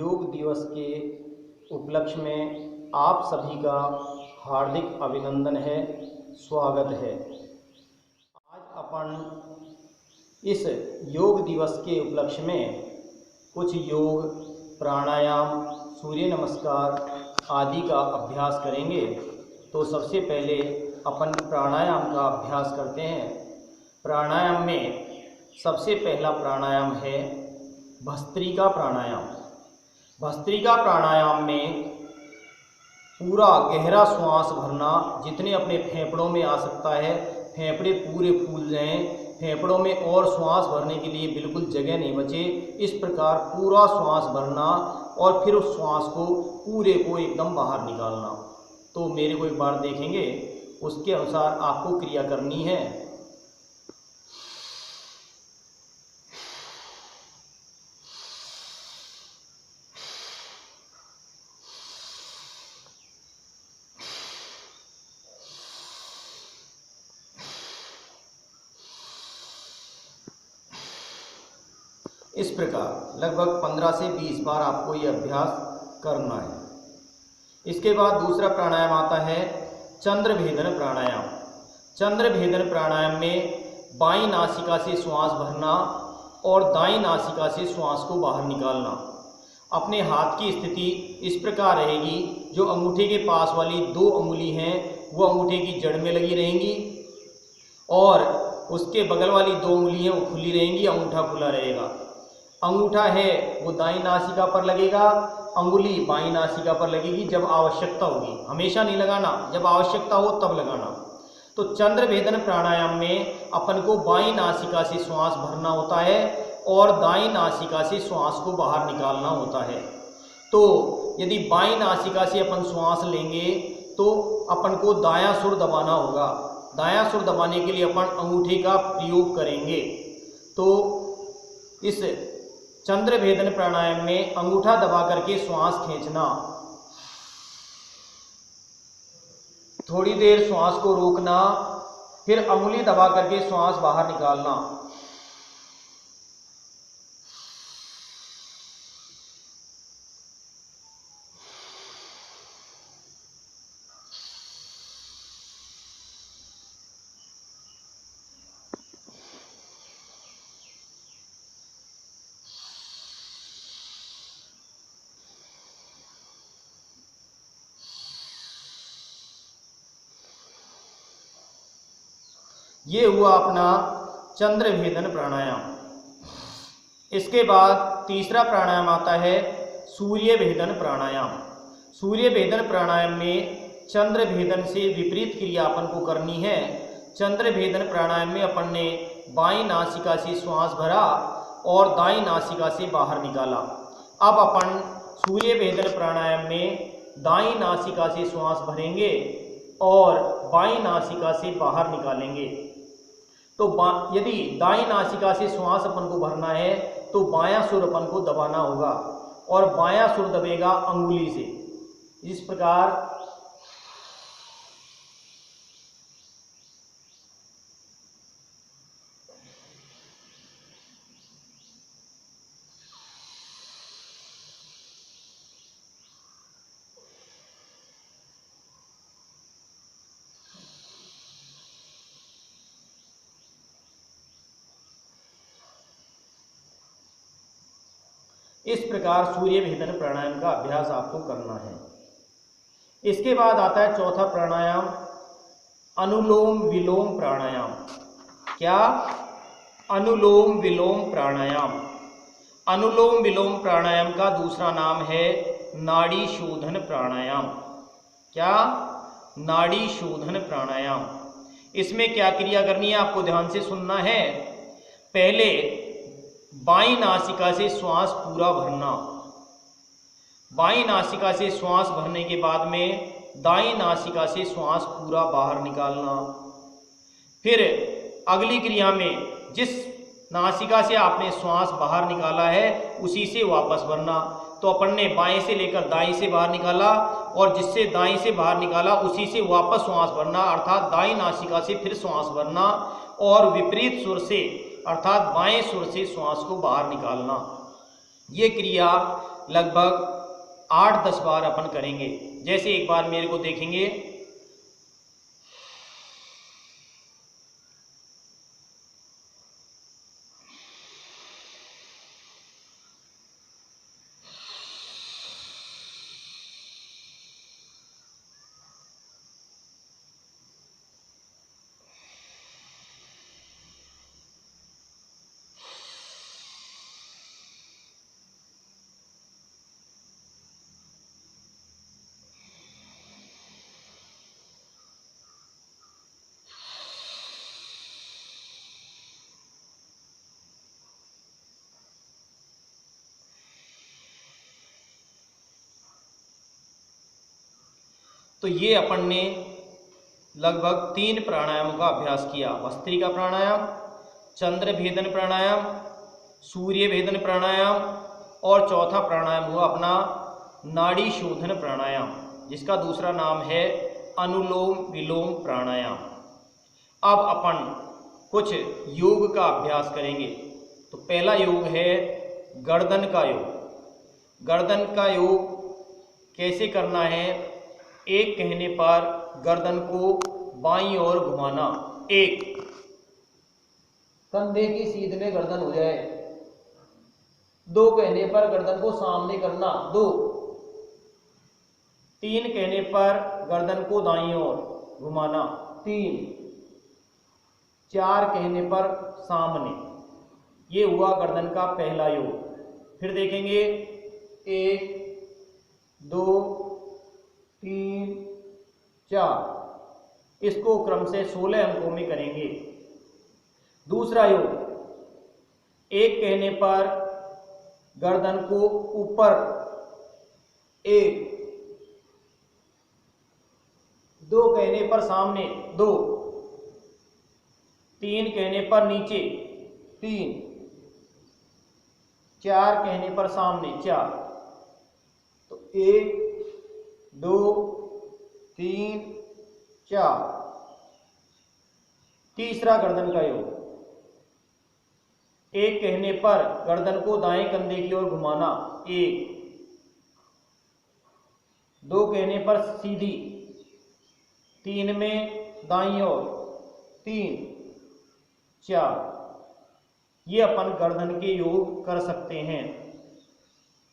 योग दिवस के उपलक्ष्य में आप सभी का हार्दिक अभिनंदन है, स्वागत है। आज अपन इस योग दिवस के उपलक्ष्य में कुछ योग, प्राणायाम, सूर्य नमस्कार आदि का अभ्यास करेंगे। तो सबसे पहले अपन प्राणायाम का अभ्यास करते हैं। प्राणायाम में सबसे पहला प्राणायाम है भस्त्रिका प्राणायाम। भस्त्रिका प्राणायाम में पूरा गहरा श्वास भरना, जितने अपने फेफड़ों में आ सकता है, फेफड़े पूरे फूल जाएं, फेफड़ों में और श्वास भरने के लिए बिल्कुल जगह नहीं बचे, इस प्रकार पूरा श्वास भरना और फिर उस श्वास को पूरे को एकदम बाहर निकालना। तो मेरे को एक बार देखेंगे, उसके अनुसार आपको क्रिया करनी है। इस प्रकार लगभग 15 से 20 बार आपको ये अभ्यास करना है। इसके बाद दूसरा प्राणायाम आता है चंद्र भेदन प्राणायाम। चंद्र भेदन प्राणायाम में बाईं नासिका से श्वास भरना और दाईं नासिका से श्वास को बाहर निकालना। अपने हाथ की स्थिति इस प्रकार रहेगी, जो अंगूठे के पास वाली 2 अंगुली हैं वो अंगूठे की जड़ में लगी रहेंगी और उसके बगल वाली 2 अंगुली हैं वो खुली रहेंगी, अंगूठा खुला रहेगा। अंगूठा है वो दाईं नासिका पर लगेगा, अंगुली बाईं नासिका पर लगेगी जब आवश्यकता होगी। हमेशा नहीं लगाना, जब आवश्यकता हो तब लगाना। तो चंद्र भेदन प्राणायाम में अपन को बाईं नासिका से श्वास भरना होता है और दाईं नासिका से श्वास को बाहर निकालना होता है। तो यदि बाईं नासिका से अपन श्वास लेंगे तो अपन को दायां सुर दबाना होगा। दायां सुर दबाने के लिए अपन अंगूठे का प्रयोग करेंगे। तो इस चंद्र भेदन प्राणायाम में अंगूठा दबा करके श्वास खींचना, थोड़ी देर श्वास को रोकना, फिर अंगुली दबा करके श्वास बाहर निकालना। ये हुआ अपना चंद्र भेदन प्राणायाम। इसके बाद तीसरा प्राणायाम आता है सूर्य भेदन प्राणायाम। सूर्य भेदन प्राणायाम में चंद्र भेदन से विपरीत क्रिया अपन को करनी है। चंद्र भेदन प्राणायाम में अपन ने बाईं नासिका से श्वास भरा और दाईं नासिका से बाहर निकाला। अब अपन सूर्य भेदन प्राणायाम में दाईं नासिका से श्वास भरेंगे और बाईं नासिका से बाहर निकालेंगे। तो यदि दाईं नासिका से श्वास अपन को भरना है तो बायां सुर अपन को दबाना होगा और बायां सुर दबेगा अंगुली से। इस प्रकार सूर्य भेदन प्राणायाम का अभ्यास आपको करना है। इसके बाद आता है चौथा प्राणायाम अनुलोम विलोम प्राणायाम। क्या? अनुलोम विलोम प्राणायाम। अनुलोम विलोम प्राणायाम का दूसरा नाम है नाड़ी शोधन प्राणायाम। क्या? नाड़ी शोधन प्राणायाम। इसमें क्या क्रिया करनी है आपको ध्यान से सुनना है। पहले बाईं नासिका से श्वास पूरा भरना। बाईं नासिका से श्वास भरने के बाद में दाईं नासिका से श्वास पूरा बाहर निकालना। फिर अगली क्रिया में जिस नासिका से आपने श्वास बाहर निकाला है उसी से वापस भरना। तो अपन ने बाएं से लेकर दाईं से बाहर निकाला और जिससे दाईं से बाहर निकाला उसी से वापस श्वास भरना, अर्थात दाईं नासिका से फिर श्वास भरना और विपरीत सुर से अर्थात बाएं सुर से श्वास को बाहर निकालना। ये क्रिया लगभग 8-10 बार अपन करेंगे। जैसे एक बार मेरे को देखेंगे, तो ये अपन ने लगभग 3 प्राणायामों का अभ्यास किया। भस्त्रिका प्राणायाम, चंद्र भेदन प्राणायाम, सूर्य भेदन प्राणायाम और चौथा प्राणायाम हुआ अपना नाड़ी शोधन प्राणायाम, जिसका दूसरा नाम है अनुलोम विलोम प्राणायाम। अब अपन कुछ योग का अभ्यास करेंगे। तो पहला योग है गर्दन का योग। गर्दन का योग कैसे करना है? एक कहने पर गर्दन को बाईं ओर घुमाना, 1, कंधे की सीध में गर्दन हो जाए। 2 कहने पर गर्दन को सामने करना, 2। 3 कहने पर गर्दन को दाईं ओर घुमाना, 3। 4 कहने पर सामने। ये हुआ गर्दन का पहला योग। फिर देखेंगे 1, 2, 3, 4। इसको क्रम से 16 अंकों में करेंगे। दूसरा योग, 1 कहने पर गर्दन को ऊपर, 1। 2 कहने पर सामने, 2। 3 कहने पर नीचे, 3। 4 कहने पर सामने, 4। तो 1, 2, 3, 4। तीसरा गर्दन का योग, 1 कहने पर गर्दन को दाएं कंधे की ओर घुमाना, 1। 2 कहने पर सीधी, 3 में दाईं ओर, 3, 4। ये अपन गर्दन के योग कर सकते हैं।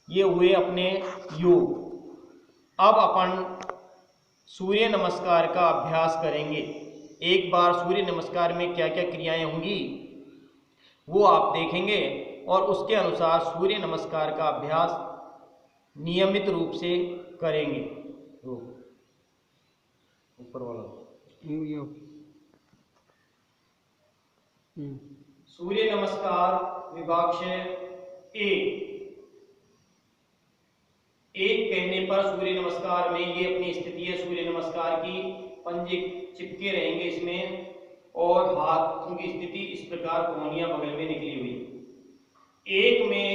ये हुए अपने योग। अब अपन सूर्य नमस्कार का अभ्यास करेंगे। एक बार सूर्य नमस्कार में क्या क्या क्रियाएं होंगी वो आप देखेंगे और उसके अनुसार सूर्य नमस्कार का अभ्यास नियमित रूप से करेंगे। ऊपर वाला सूर्य नमस्कार विभाक्षय 1 कहने पर सूर्य नमस्कार में ये अपनी स्थिति है सूर्य नमस्कार की। पंजे चिपके रहेंगे इसमें और हाथों की स्थिति इस प्रकार कोहनियां बगल में निकली हुई। 1 में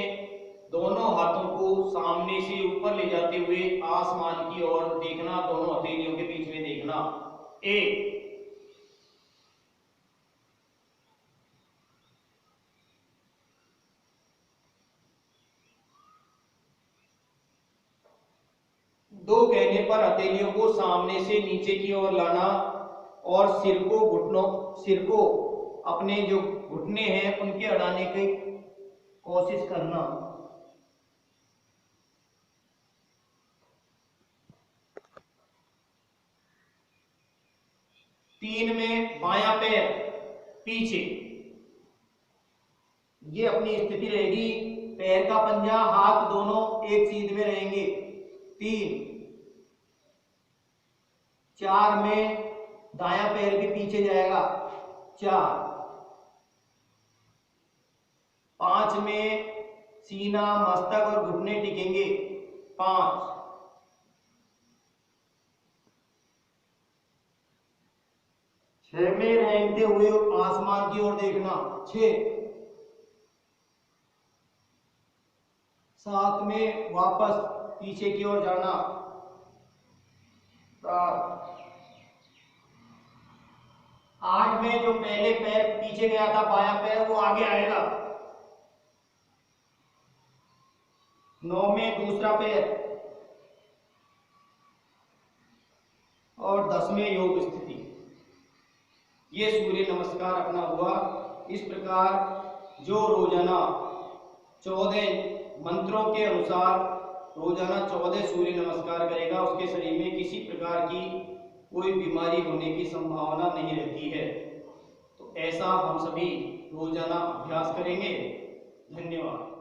दोनों हाथों को सामने से ऊपर ले जाते हुए आसमान की ओर देखना, दोनों हथेलियों के बीच में देखना, 1। 2 कहने पर हथेलियों को सामने से नीचे की ओर लाना और सिर को अपने जो घुटने हैं उनके अड़ाने की कोशिश करना। 3 में बायां पैर पीछे, ये अपनी स्थिति रहेगी। पैर का पंजा, हाथ दोनों एक सीध में रहेंगे, 3। 4 में दायां पैर भी पीछे जाएगा, 4। 5 में सीना, मस्तक और घुटने टिकेंगे, 5। 6 में रेंगते हुए आसमान की ओर देखना, 6। 7 में वापस पीछे की ओर जाना, 7। 8 में जो पहले पैर पीछे गया था बायां पैर वो आगे आएगा, 9 में दूसरा पैर और 10 में योग स्थिति। ये सूर्य नमस्कार अपना हुआ। इस प्रकार जो रोजाना 14 मंत्रों के अनुसार रोजाना 14 सूर्य नमस्कार करेगा उसके शरीर में किसी प्रकार की कोई बीमारी होने की संभावना नहीं रहती है। तो ऐसा हम सभी रोजाना अभ्यास करेंगे। धन्यवाद।